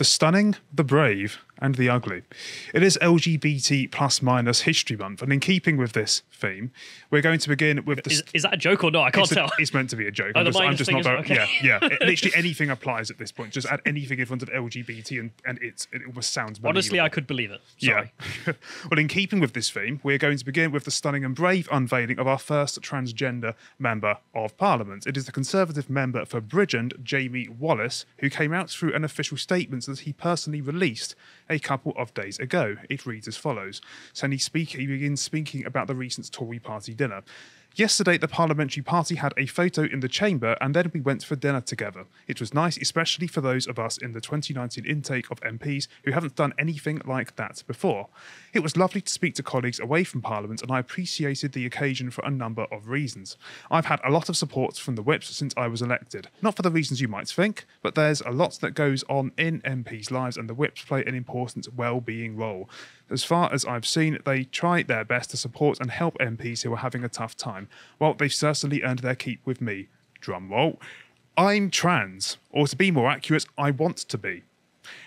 The stunning, the brave, and the ugly. It is LGBT plus minus History Month, and in keeping with this theme, we're going to begin with the... Is that a joke or not? I can't tell. It's meant to be a joke. Oh, I'm just not very... okay. Yeah. Literally anything applies at this point. Just add anything in front of LGBT and it almost sounds believable. Honestly, I could believe it. Sorry. Yeah. Well, in keeping with this theme, we're going to begin with the stunning and brave unveiling of our first transgender Member of Parliament. It is the Conservative member for Bridgend, Jamie Wallace, who came out through an official statement that he personally released a couple of days ago. It reads as follows. So he begins speaking about the recent Tory party dinner. Yesterday, the parliamentary party had a photo in the chamber and then we went for dinner together. It was nice, especially for those of us in the 2019 intake of MPs who haven't done anything like that before. It was lovely to speak to colleagues away from Parliament and I appreciated the occasion for a number of reasons. I've had a lot of support from the whips since I was elected. Not for the reasons you might think, but there's a lot that goes on in MPs' lives and the whips play an important well-being role. As far as I've seen, they try their best to support and help MPs who are having a tough time. Well, they've certainly earned their keep with me. Drum roll. I'm trans, or to be more accurate, I want to be.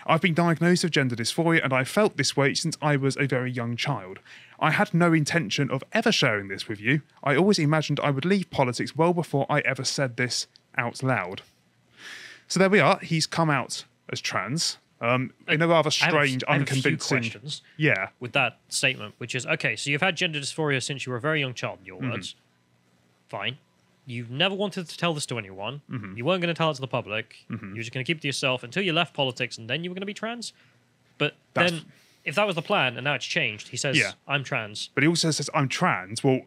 I've been diagnosed with gender dysphoria and I've felt this way since I was a very young child. I had no intention of ever sharing this with you. I always imagined I would leave politics well before I ever said this out loud. So there we are. He's come out as trans. In a rather strange, unconvincing... questions yeah. with that statement, which is, okay, so you've had gender dysphoria since you were a very young child, in your words. Fine. You've never wanted to tell this to anyone. You weren't going to tell it to the public. You were just going to keep it to yourself until you left politics and then you were going to be trans. But then, if that was the plan and now it's changed, he says, I'm trans. But he also says, I'm trans. Well,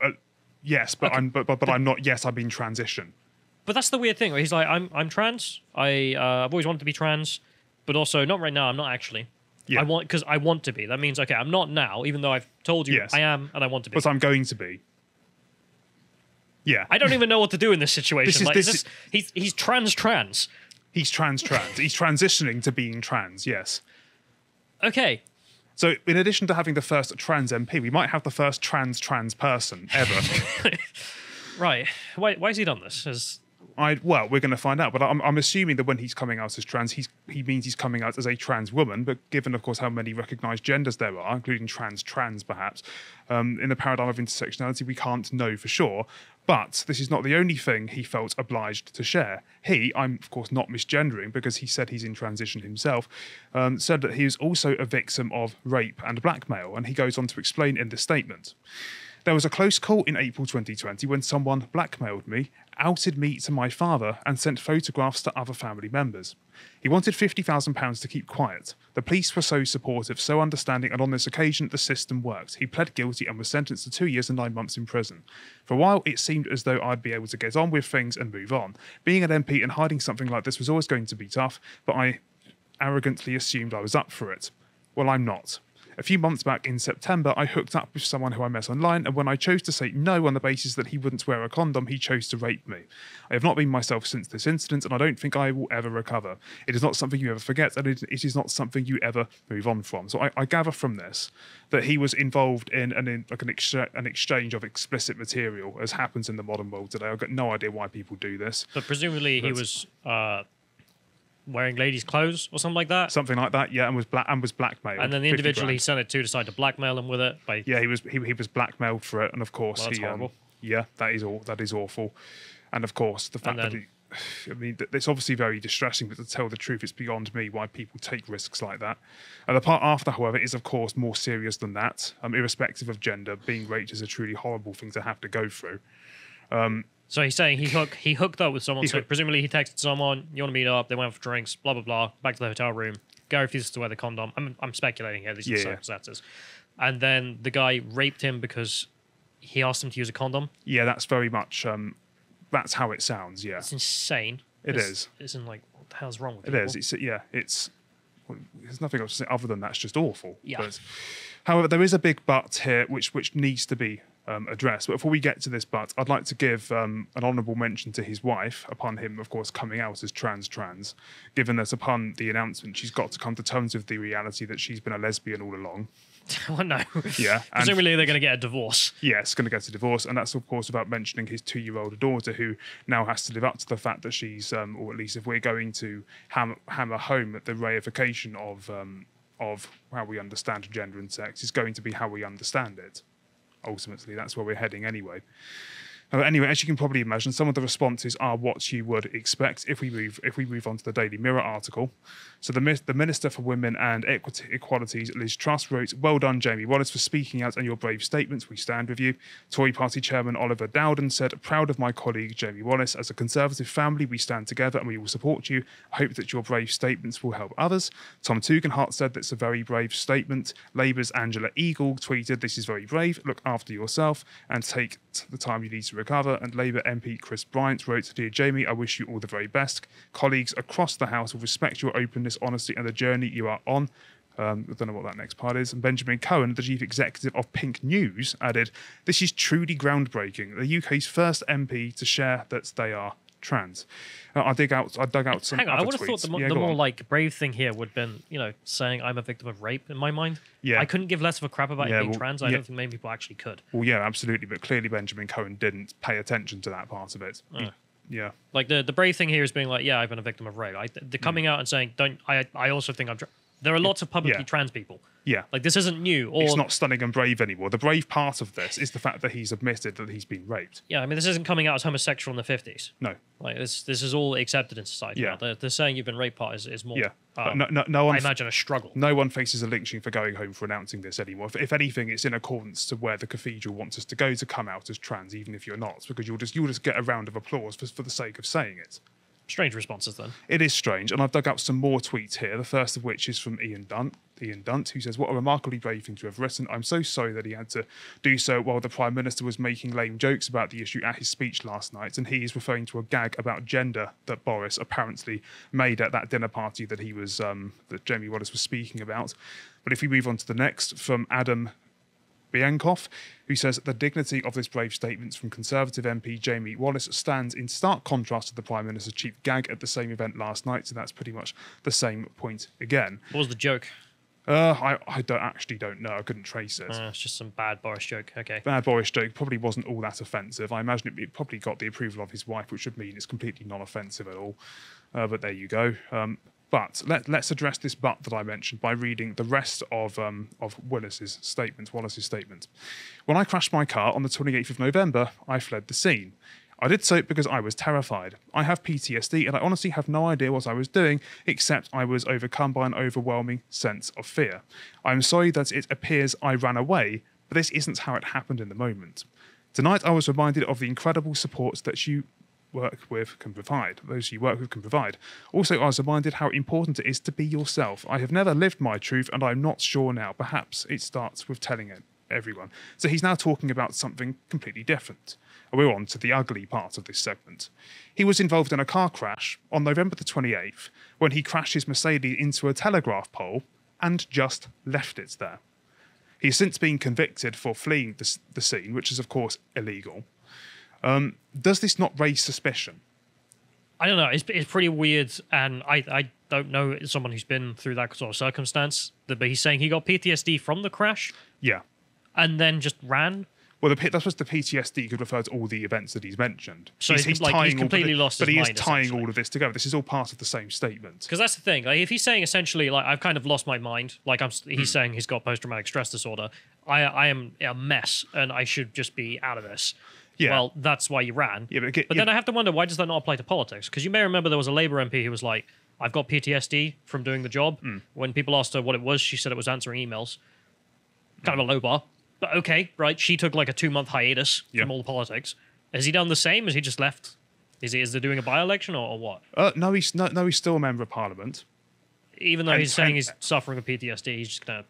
yes, but okay. I'm not. Yes, I've been transitioned. But that's the weird thing. Where he's like, I'm trans. I've always wanted to be trans. But also, not right now, I'm not actually. Yeah. Because I want to be. That means, okay, I'm not now, even though I've told you I am and I want to be. But I'm going to be. Yeah. I don't even know what to do in this situation. He's trans. He's trans. He's transitioning to being trans, yes. Okay. So, in addition to having the first trans MP, we might have the first trans person ever. Right. Why has he done this? Well, we're going to find out, but I'm assuming that when he's coming out as trans, he means he's coming out as a trans woman, but given, of course, how many recognised genders there are, including trans perhaps, in the paradigm of intersectionality, we can't know for sure. But this is not the only thing he felt obliged to share. I'm, of course, not misgendering because he said he's in transition himself, said that he is also a victim of rape and blackmail, and he goes on to explain in this statement. There was a close call in April 2020 when someone blackmailed me, outed me to my father, and sent photographs to other family members. He wanted £50,000 to keep quiet. The police were so supportive, so understanding, and on this occasion, the system worked. He pled guilty and was sentenced to 2 years and 9 months in prison. For a while, it seemed as though I'd be able to get on with things and move on. Being an MP and hiding something like this was always going to be tough, but I arrogantly assumed I was up for it. Well, I'm not. A few months back in September, I hooked up with someone who I met online, and when I chose to say no on the basis that he wouldn't wear a condom, he chose to rape me. I have not been myself since this incident, and I don't think I will ever recover. It is not something you ever forget, and it is not something you ever move on from. So I gather from this that he was involved in an exchange of explicit material, as happens in the modern world today. I've got no idea why people do this. But presumably he was... wearing ladies' clothes or something like that. Something like that, yeah, and was blackmailed. And then the individual he sent it to decided to blackmail him with it. Yeah, he was blackmailed for it, and of course that's horrible. Yeah, that is awful, and of course the fact that it's obviously very distressing, but to tell the truth, it's beyond me why people take risks like that. And the part after, however, is of course more serious than that. Irrespective of gender, being raped is a truly horrible thing to have to go through. So he's saying he hooked up with someone. So presumably he texted someone, you want to meet up, they went for drinks, blah, blah, blah, back to the hotel room. Guy refuses to wear the condom. I'm speculating here, these are the circumstances. And then the guy raped him because he asked him to use a condom. Yeah, that's very much, that's how it sounds, yeah. It's insane. It's in like, what the hell's wrong with people? It is. There's nothing else to say other than that's just awful. Yeah. But, however, there is a big but here, which needs to be addressed. But before we get to this but, I'd like to give an honourable mention to his wife, upon him, of course, coming out as trans, given that upon the announcement, she's got to come to terms with the reality that she's been a lesbian all along. Well, no. Yeah, and Presumably they're going to get a divorce. yeah, it's going to go to divorce, and that's of course about mentioning his 2-year-old daughter, who now has to live up to the fact that she's, or at least if we're going to hammer home at the reification of how we understand gender and sex, is going to be how we understand it. Ultimately, that's where we're heading anyway. Anyway, as you can probably imagine, some of the responses are what you would expect if we move on to the Daily Mirror article. So the Minister for Women and Equalities, Liz Truss, wrote, "Well done, Jamie Wallace, for speaking out and your brave statements. We stand with you." Tory Party Chairman Oliver Dowden said, "Proud of my colleague Jamie Wallace. As a Conservative family, we stand together and we will support you. I hope that your brave statements will help others." Tom Tugendhat said that's a very brave statement. Labour's Angela Eagle tweeted, "This is very brave. Look after yourself and take the time you need to recover." And Labour MP Chris Bryant wrote, "Dear Jamie, I wish you all the very best. Colleagues across the House will respect your openness, honesty and the journey you are on." I don't know what that next part is. And Benjamin Cohen, the chief executive of Pink News, added, "This is truly groundbreaking. The UK's first MP to share that they are trans." I dug out some Hang on, other I would have tweets. thought the Go more on. like brave thing here would have been, saying I'm a victim of rape in my mind. Yeah. I couldn't give less of a crap about Yeah, being well, trans. I yeah. don't think many people actually could. Well, yeah, absolutely. But clearly Benjamin Cohen didn't pay attention to that part of it. Yeah. Like the brave thing here is being like, yeah, I've been a victim of rape. The coming out and saying, don't. I also think I'm. There are lots of publicly Yeah. trans people. Yeah. Like this isn't new. Or It's not stunning and brave anymore. The brave part of this is the fact that he's admitted that he's been raped. yeah, I mean, this isn't coming out as homosexual in the 50s. No. Like this is all accepted in society. Yeah. Now. The saying you've been raped part is more. Yeah. But no one I imagine a struggle. No one faces a lynching for going home for announcing this anymore. If anything, it's in accordance to where the cathedral wants us to go to come out as trans, even if you're not, because you'll just get a round of applause for the sake of saying it. Strange responses then. It is strange, and I've dug up some more tweets here. The first of which is from Ian Dunt, who says, "What a remarkably brave thing to have written. I'm so sorry that he had to do so while the Prime Minister was making lame jokes about the issue at his speech last night." And he is referring to a gag about gender that Boris apparently made at that dinner party that that Jamie Wallace was speaking about. But if we move on to the next, from Adam Biancoff, who says, "The dignity of this brave statement from Conservative MP Jamie Wallace stands in stark contrast to the Prime Minister's chief gag at the same event last night." So that's pretty much the same point again. What was the joke? I don't know. I couldn't trace it. It's just some bad Boris joke. Okay. Bad Boris joke probably wasn't all that offensive. I imagine it probably got the approval of his wife, which would mean it's completely non-offensive at all. But there you go. But let's address this but that I mentioned by reading the rest of Wallace's statement. "When I crashed my car on the 28th of November, I fled the scene. I did so because I was terrified. I have PTSD and I honestly have no idea what I was doing, except I was overcome by an overwhelming sense of fear. I'm sorry that it appears I ran away, but this isn't how it happened in the moment. Tonight I was reminded of the incredible support that you work with can provide. Those you work with can provide. Also, I was reminded how important it is to be yourself. I have never lived my truth and I'm not sure now. Perhaps it starts with telling it everyone." So he's now talking about something completely different. And we're on to the ugly part of this segment. He was involved in a car crash on November the 28th when he crashed his Mercedes into a telegraph pole and just left it there. He's since been convicted for fleeing the scene, which is of course illegal. Does this not raise suspicion? I don't know. It's pretty weird, and I don't know someone who's been through that sort of circumstance. But he's saying he got PTSD from the crash Yeah. and then just ran. Well, that's what the PTSD could refer to all the events that he's mentioned. So he's completely lost his But he is mind, tying essentially. all of this together. This is all part of the same statement. Because that's the thing. Like, if he's saying essentially, like, I've kind of lost my mind, like he's saying he's got post-traumatic stress disorder. I am a mess, and I should just be out of this. Yeah. Well, that's why you ran. Yeah, but then I have to wonder, why does that not apply to politics? Because you may remember there was a Labour MP who was like, I've got PTSD from doing the job. When people asked her what it was, she said it was answering emails. Kind of a low bar. But okay, right? She took like a 2-month hiatus from all the politics. Has he done the same? Has he just left? Is he doing a by-election or what? No, he's still a member of Parliament. Even though he's saying he's suffering with PTSD, he's just gonna.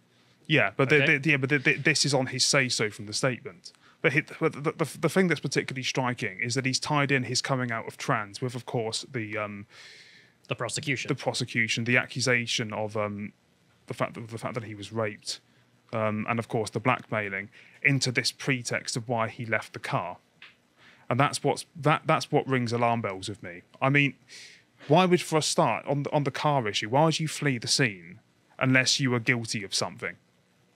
Yeah, but Okay. this is on his say-so from the statement. But the thing that's particularly striking is that he's tied in his coming out of trans with, of course, the prosecution, the accusation of the fact that he was raped, and of course the blackmailing into this pretext of why he left the car, and that's what rings alarm bells with me. I mean, why would, for a start, on the car issue, why would you flee the scene unless you were guilty of something?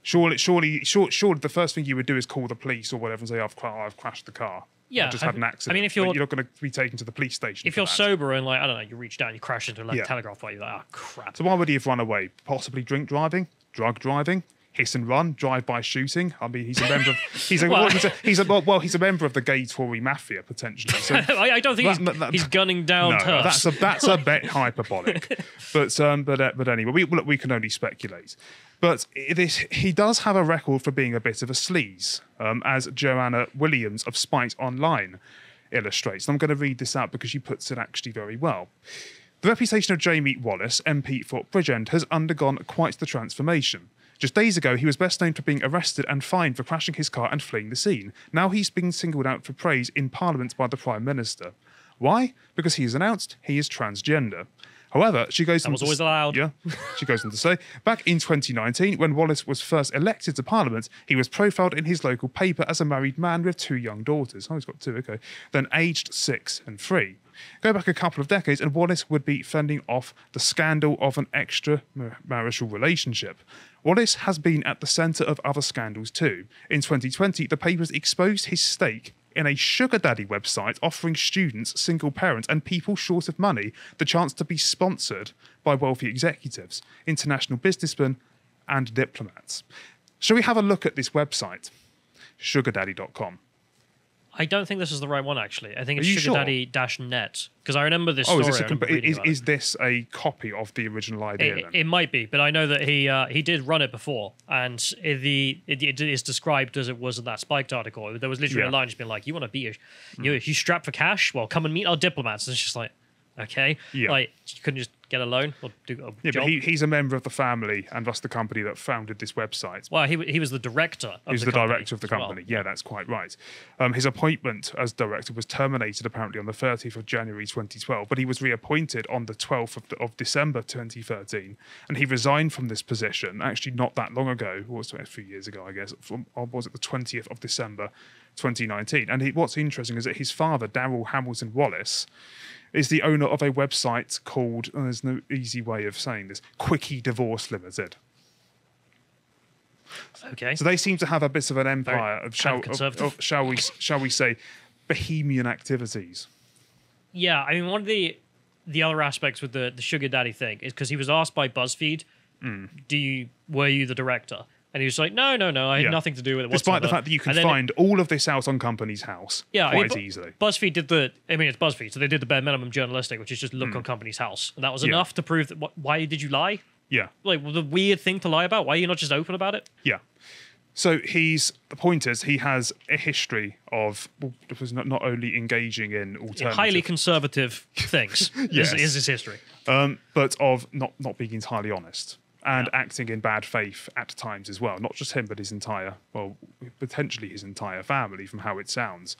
Surely, the first thing you would do is call the police or whatever and say, I've crashed the car. Yeah, I just had an accident. I mean, if But you're not going to be taken to the police station. if for you're that. sober and like I don't know, you reach down, you crash into a Yeah. telegraph wire, you're like, oh crap. So why would he have run away? Possibly drink driving, drug driving, hit and run, drive-by shooting. I mean, he's a member of he's a member of the gay Tory mafia potentially. So I don't think he's gunning down turfs. that's a bit hyperbolic. But anyway, we can only speculate. But he does have a record for being a bit of a sleaze, as Joanna Williams of Spite Online illustrates. And I'm going to read this out because she puts it actually very well. The reputation of Jamie Wallace, MP for Bridgend, has undergone quite the transformation. Just days ago, he was best known for being arrested and fined for crashing his car and fleeing the scene. Now he's being singled out for praise in Parliament by the Prime Minister. Why? Because he has announced he is transgender. However, she goes on was always allowed. Yeah, she goes on to say, back in 2019, when Wallace was first elected to Parliament, he was profiled in his local paper as a married man with 2 young daughters. Oh, he's got 2, okay. Then aged 6 and 3. Go back a couple of decades and Wallace would be fending off the scandal of an extramarital relationship. Wallace has been at the centre of other scandals too. In 2020, the papers exposed his stake in a sugar daddy website offering students, single parents and people short of money the chance to be sponsored by wealthy executives, international businessmen and diplomats. Shall we have a look at this website? Sugardaddy.com. I don't think this is the right one, actually. I think it's Are you sure? sugardaddy-net, because I remember this story. Is this a copy of the original idea then? It might be, but I know that he did run it before, and it is described as it was in that Spiked article. There was literally a line just being like, you want to be you strapped for cash? Well, come and meet our diplomats. And it's just like, okay. Yeah. Like, you couldn't just get a loan or do a job? But he's a member of the family and thus the company that founded this website. Well, he was the director of He was the director of the company. Well. Yeah, that's quite right. His appointment as director was terminated apparently on the 30th of January 2012, but he was reappointed on the 12th of December 2013, and he resigned from this position actually not that long ago, or a few years ago, I guess, was it the 20th of December 2019. And what's interesting is that his father, Darrell Hamilton Wallace, is the owner of a website called, there's no easy way of saying this, Quickie Divorce Limited. Okay. So they seem to have a bit of an empire of shall we say, bohemian activities. Yeah, I mean, one of the other aspects with the sugar daddy thing is because he was asked by BuzzFeed, were you the director? And he was like, no, I had nothing to do with it Despite whatsoever. the fact that you can find all of this out on Company's House quite easily. BuzzFeed did it's BuzzFeed, so they did the bare minimum journalistic, which is just look on Company's House. And that was enough to prove that, why did you lie? Yeah. Like, the weird thing to lie about. Why are you not just open about it? Yeah. So the point is, he has a history of not only engaging in alternative... highly conservative things Yes. is his history. But of not being entirely honest. And acting in bad faith at times as well. Not just him, but potentially his entire family, from how it sounds.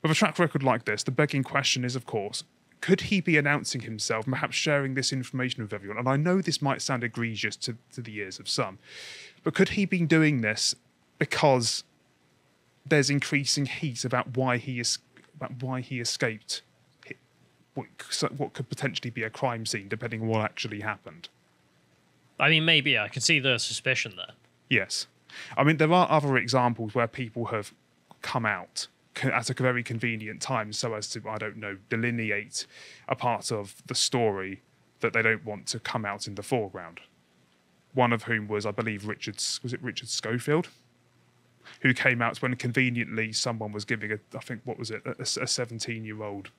With a track record like this, the begging question is, of course, could he be announcing himself, perhaps sharing this information with everyone? And I know this might sound egregious to the ears of some, but could he be doing this because there's increasing heat about why he escaped what could potentially be a crime scene, depending on what actually happened? I mean, maybe I can see the suspicion there. Yes. I mean, there are other examples where people have come out at a very convenient time so as to, I don't know, delineate a part of the story that they don't want to come out in the foreground. One of whom was, I believe, Richard Schofield, who came out when conveniently someone was giving a 17-year-old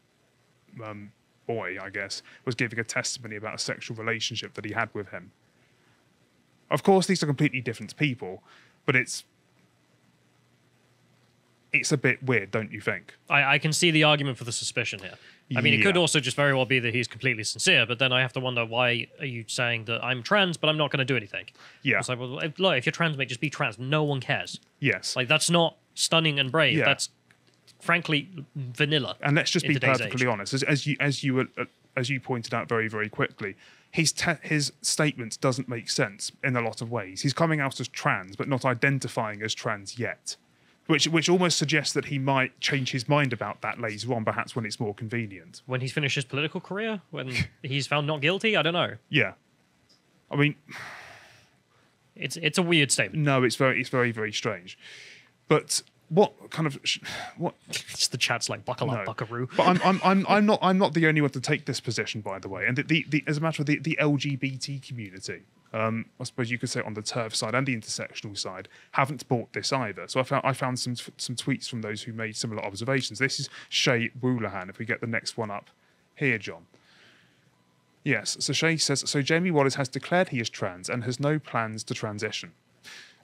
boy, I guess, was giving a testimony about a sexual relationship that he had with him. Of course, these are completely different people, but it's a bit weird, don't you think? I can see the argument for the suspicion here. I mean, it could also just very well be that he's completely sincere, but then I have to wonder, why are you saying that I'm trans, but I'm not going to do anything? Yeah. It's like, well, if you're trans, mate, just be trans. No one cares. Yes. Like, that's not stunning and brave. Yeah. That's, frankly, vanilla. And let's just be perfectly age. honest. As you pointed out very, very quickly, his statement doesn't make sense in a lot of ways. He's coming out as trans, but not identifying as trans yet, which almost suggests that he might change his mind about that later on, perhaps when it's more convenient. When he's finished his political career? When he's found not guilty? I don't know. Yeah. I mean, It's a weird statement. No, it's very, very strange. But what kind of what? It's the chat's like buckle up, buckaroo. But I'm not the only one to take this position, by the way. And the as a matter of the LGBT community, I suppose you could say on the TERF side and the intersectional side, haven't bought this either. So I found some tweets from those who made similar observations. This is Shay Woolahan. If we get the next one up here, John. Yes. So Shay says, so Jamie Wallace has declared he is trans and has no plans to transition.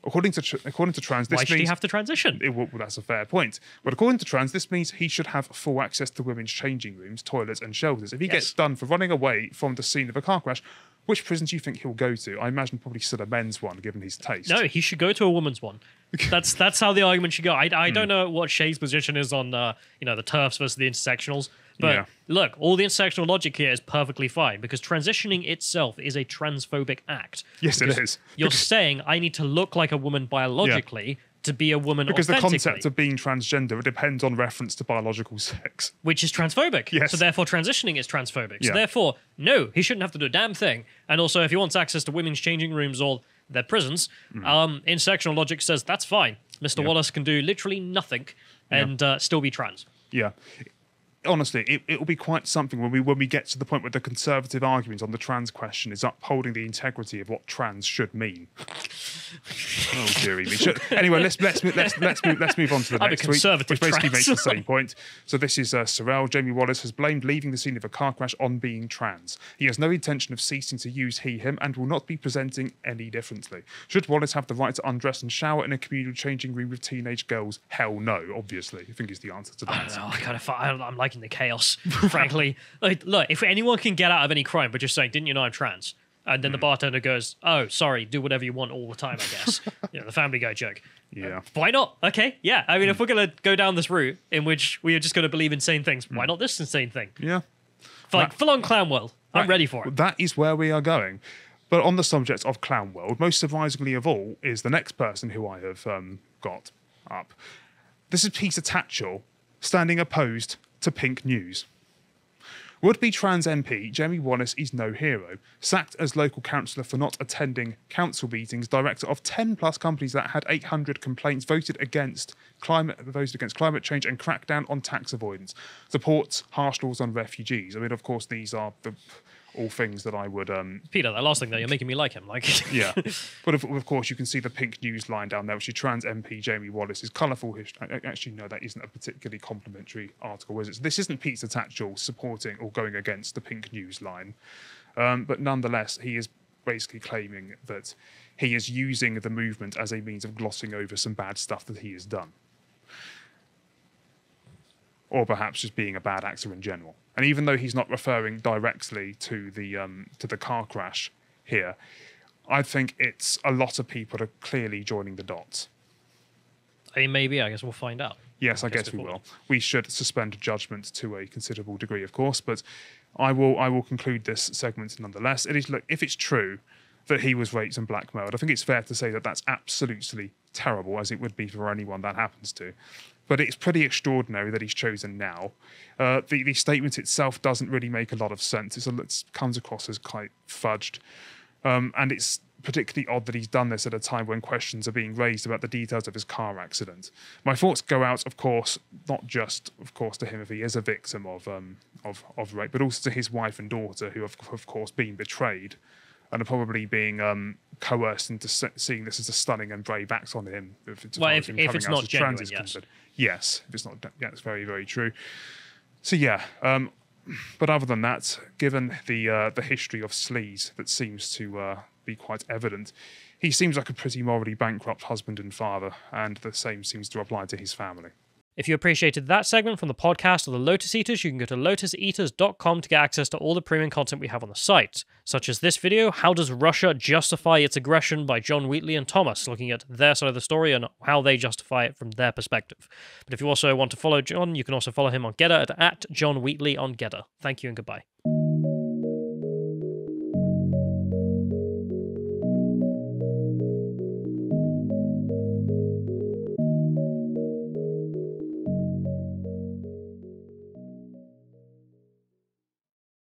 According to trans, this Why should means he have to transition? well, that's a fair point. But according to trans, this means he should have full access to women's changing rooms, toilets, and shelters. If he gets done for running away from the scene of a car crash, which prison do you think he'll go to? I imagine probably still a men's one, given his taste. No, he should go to a woman's one. That's how the argument should go. I don't know what Shay's position is on the TERFs versus the intersectionals. But look, all the intersectional logic here is perfectly fine because transitioning itself is a transphobic act. Yes, it is. You're saying I need to look like a woman biologically to be a woman because the authentically. concept of being transgender, it depends on reference to biological sex. Which is transphobic. Yes. So therefore transitioning is transphobic. Yeah. So therefore, no, he shouldn't have to do a damn thing. And also if he wants access to women's changing rooms or their prisons, intersectional logic says that's fine. Mr. Wallace can do literally nothing and still be trans. Yeah. Honestly, it will be quite something when we get to the point where the conservative argument on the trans question is upholding the integrity of what trans should mean. Oh dearie me! Anyway, let's move on to the next tweet, which basically makes the same point. So this is Sorrell. Jamie Wallace has blamed leaving the scene of a car crash on being trans. He has no intention of ceasing to use he/him and will not be presenting any differently. Should Wallace have the right to undress and shower in a communal changing room with teenage girls? Hell no, obviously. I think is the answer to that. I don't know. I'm liking the chaos, frankly. Like, look, if anyone can get out of any crime by just saying, "Didn't you know I'm trans?" And then the bartender goes, "Oh, sorry, do whatever you want all the time, I guess." The Family Guy joke. Yeah. Why not? Okay, yeah. I mean, if we're going to go down this route in which we are just going to believe insane things, why not this insane thing? Yeah. Full-on clown world. I'm ready for it. That is where we are going. But on the subject of clown world, most surprisingly of all is the next person who I have got up. This is Peter Tatchell standing opposed to Pink News. Would-be trans MP Jamie Wallace is no hero. Sacked as local councillor for not attending council meetings, director of 10+ companies that had 800 complaints, voted against climate change and crackdown on tax avoidance. Supports harsh laws on refugees. I mean, of course, these are all things that I would... Peter, that last thing there, you're making me like him. Yeah. But of course, you can see the Pink News line down there, which is trans MP Jamie Wallace's colourful history. Actually, no, that isn't a particularly complimentary article, is it? So this isn't Peter Tatchell supporting or going against the Pink News line. But nonetheless, he is basically claiming that he is using the movement as a means of glossing over some bad stuff that he has done. Or perhaps just being a bad actor in general. And even though he's not referring directly to the car crash here, I think it's a lot of people are clearly joining the dots. I mean, maybe. I guess we'll find out. Yes, I guess we will. We should suspend judgment to a considerable degree, of course, but I will conclude this segment nonetheless. It is, look, if it's true that he was raped and blackmailed, I think it's fair to say that that's absolutely terrible, as it would be for anyone that happens to. But it's pretty extraordinary that he's chosen now. The statement itself doesn't really make a lot of sense. It comes across as quite fudged. And it's particularly odd that he's done this at a time when questions are being raised about the details of his car accident. My thoughts go out, of course, not just, of course, to him if he is a victim of rape, but also to his wife and daughter, who have, of course, been betrayed and are probably being coerced into seeing this as a stunning and brave act on him. If it's not genuine, yes. Yes, if it's not, yeah, it's very, very true. So yeah, but other than that, given the history of sleaze that seems to be quite evident, he seems like a pretty morally bankrupt husband and father, and the same seems to apply to his family. If you appreciated that segment from the podcast or the Lotus Eaters, you can go to lotuseaters.com to get access to all the premium content we have on the site, such as this video, How Does Russia Justify Its Aggression by John Wheatley and Thomas, looking at their side of the story and how they justify it from their perspective. But if you also want to follow John, you can also follow him on Getter at @JohnWheatley on Getter. Thank you and goodbye.